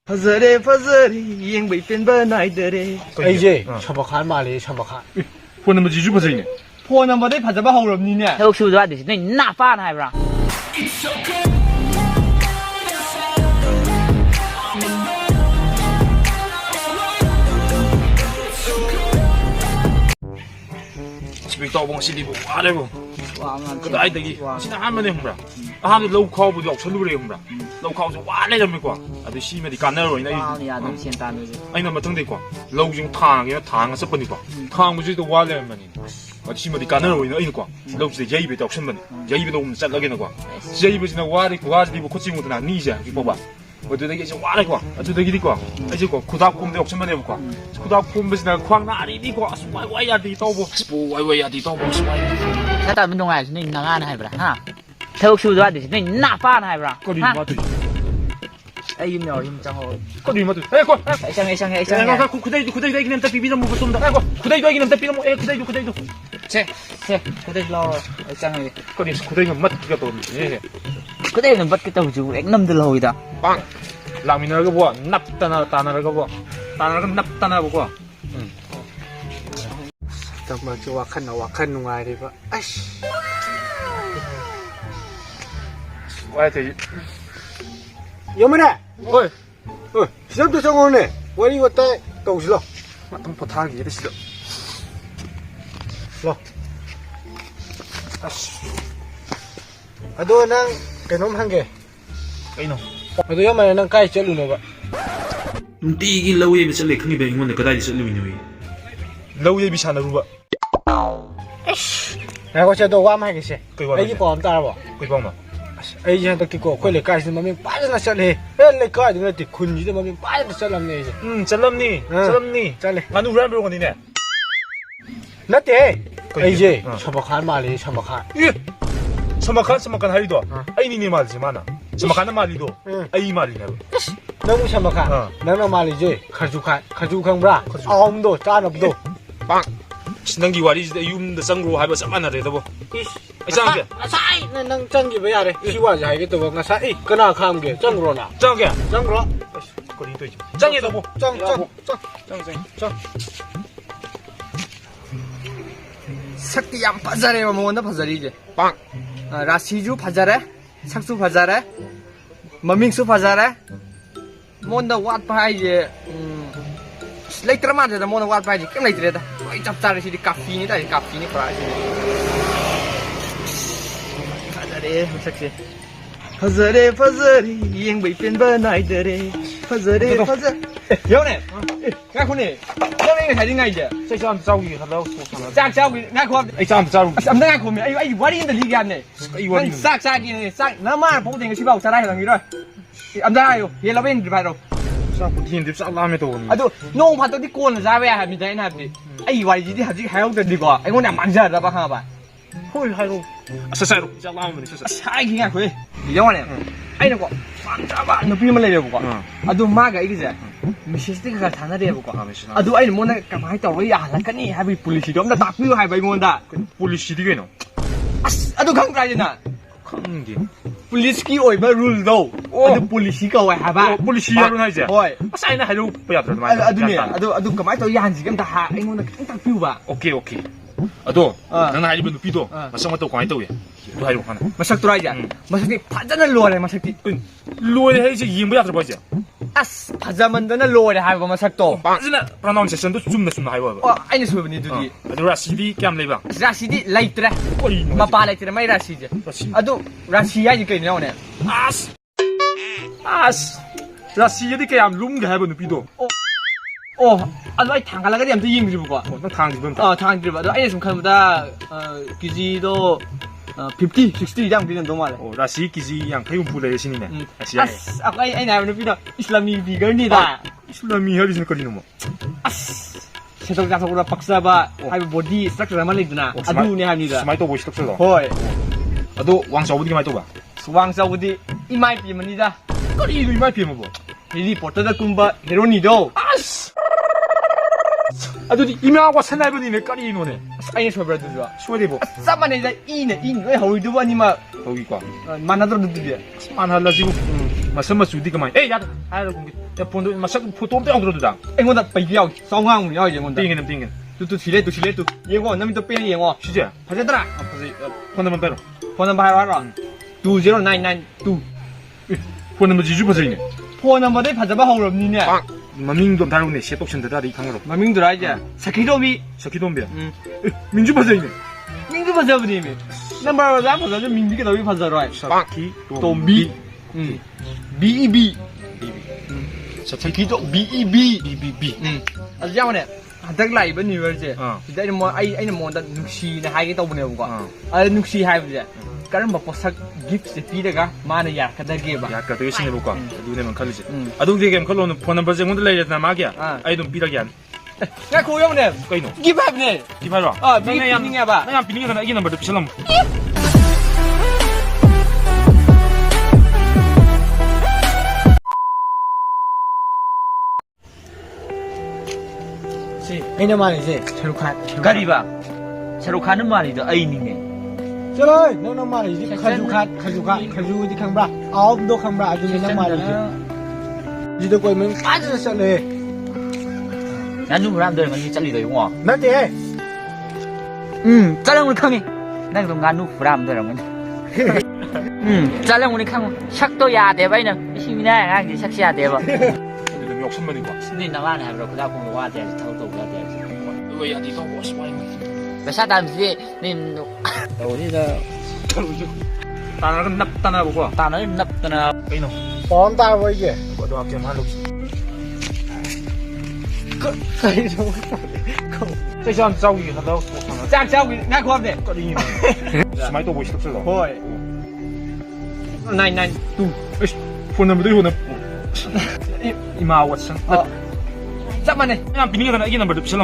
Fazare fazare yang bai pen ba nai dare. AJ ꯁꯃꯈꯥꯟ ꯃꯥꯜꯂꯤ ꯁꯃꯈꯥꯟ ꯐꯣꯟ ꯅꯝꯕꯔ ꯖꯤꯖꯨ ꯐꯖꯩꯅꯦ Phone number dai phajaba hauramnine. Thâu sư đó thì nó nạp pha này bra. 집에 또 뭔가 실리고 아래고 Wow, ngon. 그 아이들이 진짜 한번에 홍브라 아한테 로우 카우브도 없어도 그래 홍브라 로우 카우브 와래 좀 있고 아도 심해디 까나로 이나 Wow, thì đúng xuyên tan rồi. 아니나 맞던 데 있고 로우 중 탕이나 탕 섞은 있고 탕 무지도 와래 만이 심해디 까나로 이나 있고 로우 지 예입에도 없는 만이 예입에도 없는 잘라게 나고 예입에지나 와리 구가지 뭐 코치 못나 니자 이거 봐 어디다 이게 와래 거 어디다 이게 있고 이제 거 구답 콤데 없는 만이 없고 구답 콤베지나 광나리 이거 와이와이야디 또고 와이와이야디 또고 Thế tại bên ngoài thì nó ngon này bra ha. Thâu sư đó thì nó nạp pha này bra. có đi mà tôi Ai im nhỏ im trong hồi. có đi mà tôi ê con Sang. 그대로 이기는 때 비비는 못 쏜다. 아이고, 그대로 이기는 때 비비는 뭐, 그대로. Xe, có đây lo sang này. 그래, 그대로 맞 그게 또 예. Có đây là bắt cái tàu chú đánh năm từ lâu rồi đó. 빵. 라미나가 뭐, 납다나가 뭐, 납다나 보고. แต่มาจะว่าขั้นนุ่งไงดีปะไอ้ 와야 돼. ยังไม่ได้ 어이, 시작도 정오네 원이 이거 또 오실러 좀 포타기 이래 싫어. 아도 난 그놈 한개 이놈. 아도 여만에 난 까이 쩔루네 봐 띠기 러우에 비sal래 큰게 배인건데 그다지 쓸리미니. 러우에 비사나 루바. 내가 저도 와 마겠지 그거 애기 보험 따라봐 그이 봐마. 애기 한테 끼고 거기 까이스 마면 빠져나 쩔래 애래 까이 내가 뒤 군지도 마면 빠져나 쩔람네 이제 쩔람니. 쩔래 나는 우리 안으로 가니네. 나때 거기, AJ 어. 셔먹한 말이 셔먹한 예. 서막한 하리도. 아이니니 말이지 마나. 서막하는 말이도. 응. 아이 말이네. 너무 셔먹한 어. 너는 말이지 가죽한 브라 아움도 짜납도 빵. 신랑기 와리지데 유음도 쌍으로 하면 쌍만하래 뭐. 이상하게. 사이 난 짱기 왜 야래 시와지 하겠다 뭐 사이 그나 감게 짱으로나 짱게. 짱으로 거리도 있지. 짱에다 뭐. 짱 Sakti yang phajare ma mon da phajari je. 빵. Rasi ju phajare, saksu phajare, maming su phajare. Mon da wat pai je. Later ma da mon da wat pai je. Kem later da. Oi chap chare si di cafe ni pra si. Phajare sakse. Phajare yang bai pen ba nai dare. Phajare. Yo ne. Ngai khun ni. Yo ne ngai ngai je. 저 사람 싸우기 하다가 소사나. Sak ngai khom. 이 사람 싸우기. Am da ngai khom. Ai wari in da li gan ne. 이 원이. Sak ni sak na ma po ting si ba sa dai lang ni rồi. Am da yo. Ye la ben di ba ro. 싹 부티인데 싹 라면 또 오니. Ado nong phat to di kon sa ba ha mi dai na bi. Ai wari ji di ha ji ha yo de di ko. Ai ngon na man ja da ba ha ba. 홀 하이로. 사사로. 싹 라면 사사. Sai ki ngai khoi. Di yo ne. Ai na ko. Fan ja ba no pi ma le ko. Ado ma ga ai ki ja. Message ti ka thana de ko. Ado ai mo na ka mai to ri ya la ka ni ha bi police dom da tak pi hai ba ngon da. 폴리시 디게노. Ado khang pra ji na. 칸게. Police ki oi ba rule do. Ado police ka wa ha ba. 폴리시 야로 나이제. Hoi. 사이나 하이로 빼야들 말. Ado kamai to yan ji gam ta ha ai ngon da tak pi ba. 오케이. 아도 나는 하이로 누피도. 마성마 또 광이 또야. 또 하이로 하나. Masak tu raja. Masak ni phajana lo le masak ti. 로에 해지 이행부 야들 봐지. As phajaman da na lo le ha ba masak to. 빠지나 프라나운 세션도 줌나 하이와. Ai ni so ni du di. 아도 라시디 깜 레바. Rasi di laitre. 꼬리. Mapa laitre mai rasi je. Ado rasi ya ni kai ni ne. 아스. 라시디 깨암 룸게 해봐 누피도. Oh, ado ai thang kala ga yam tu ying ji bu ko. 난 강지분. Thang ji ba. Ado ai sum khan da kg do 50, 60 jam pi do ma le. 라시 기지 양 태운 불에 신이네. 라시. As ai na nu pi do Islamic figure ni da. 이슬람이 혈이신 거리는 뭐. As setok ja sakura paksa ba hai body structure ma le dina. Adu ni ha ni da. 스마이 또 보시 덕설로. Hoi. 아도 왕사 어디 많이 또 봐. Suwang sa budi imai pi mani da. 거리도 이마이 피면 뭐. Hili porta da kumba hero ni do. 아스. 아도 이명하고 산날분이네 거리 노네. Ai so bra du do. 수월이 뭐. Sama ne da in we hoi du ba ni ma 거기 과. mana do du dia. 만 할라 지고. 마스마 주디 그만. 에이 야다. 하이로 공기. 야 폰도 마삭 포토 엄청 들어도다. အိမ်ကပိတ်ပြောက်စောင်းကောင်းရောက်ရင်ကို 띵이네 띵이. တူထီလဲတူရေကောနမီတော့ပေးရင်ကော 시제. ဖာစတရာ 폰 한번 빼라. ဖုန်းနံပါတ်ပါတော့20992 폰 한번 지주 버전이네. ဖုန်းနံပါတ်ဖာစပါဟောင်းလို့နီးနေ 마밍도 다루네. 시에 똑신데다 이 강으로. မမင်းတို့ရိုက်ကြစခီတော့ပြီ 샤키돈비야. อืม 민주 버전이네. မင်းတို့ဖာစပါဒီမီနံပါတ်ပါဖာစမင်းဒီကတော့ဖာစရိုက် 샤키 တုံဘီอืม BEB စခီတော့ BEB BBB. อืมအဲ့ကြောင့်ねတက်လိုက်ပဲနေရကြ အာ ဒီတဲ့မောအဲ့မောတနုရှိနေဟိုင်းတော့ဘယ်ကွာ အာ အဲ့နုရှိဟိုင်းပဲကရမပစက် gift စီတကမာနရကတဲ့ကေပါ 약간 되게 신내 볼까. 눈에만 칼리지. 응. 아동 되게 칼로는 폰 한번 제 문들 내야 되나 막이야. 아. 아이돈 삐라기 안. ငါကိုရုံးနေ 까이노. give up နေ 이봐라. 아, 비닝이야 봐. 나야 비닝이 하나 이기는 말도 비실람. စီ အိမ်ထဲမှာနေစေ ချေလုခတ် ဂရီပါဆရုခါနမလီတော့အိနီနေ ကျလို့နော်နော်မလေးခါဂျူဒီခံဘရာအောက်ဒိုခံဘရာအဒီနမလေးဒီတော့ကိုမင်းပါကြစလေ နန်နူမရမ်တယ်မကြီးချက်လီတော့ယော မတ်တဲ့ 잘랑 우리 강이 내가 좀 간우 프람 되는 건데 잘랑 우리 강 샥도 야 대바이는 힘이나 가기 샥시야 대바 근데 너무 욕심만인 거야. 니 나가네 하러 그다 보면 와 돼야지 타고도 와 돼야지 왜야 니가 멋있어. 배사 담시 님 어디다 따나가 납따나 보고. 따는 납더나 까이노. ပေါင်းတာဝေးကြီး 너도 아껴 말로. ခိုင်တော့ 这像遭遇他都我看了。 ကြာကြောက်ပြီငါခေါ်တယ် 까리니. 스마이도 보시 덕슬러. ဟို992 에이씨. 폰 한번 들고 나. 이마 왓슨. အော်စက်မနေ 그냥 비닝이 하나 이기는 말도 비실람.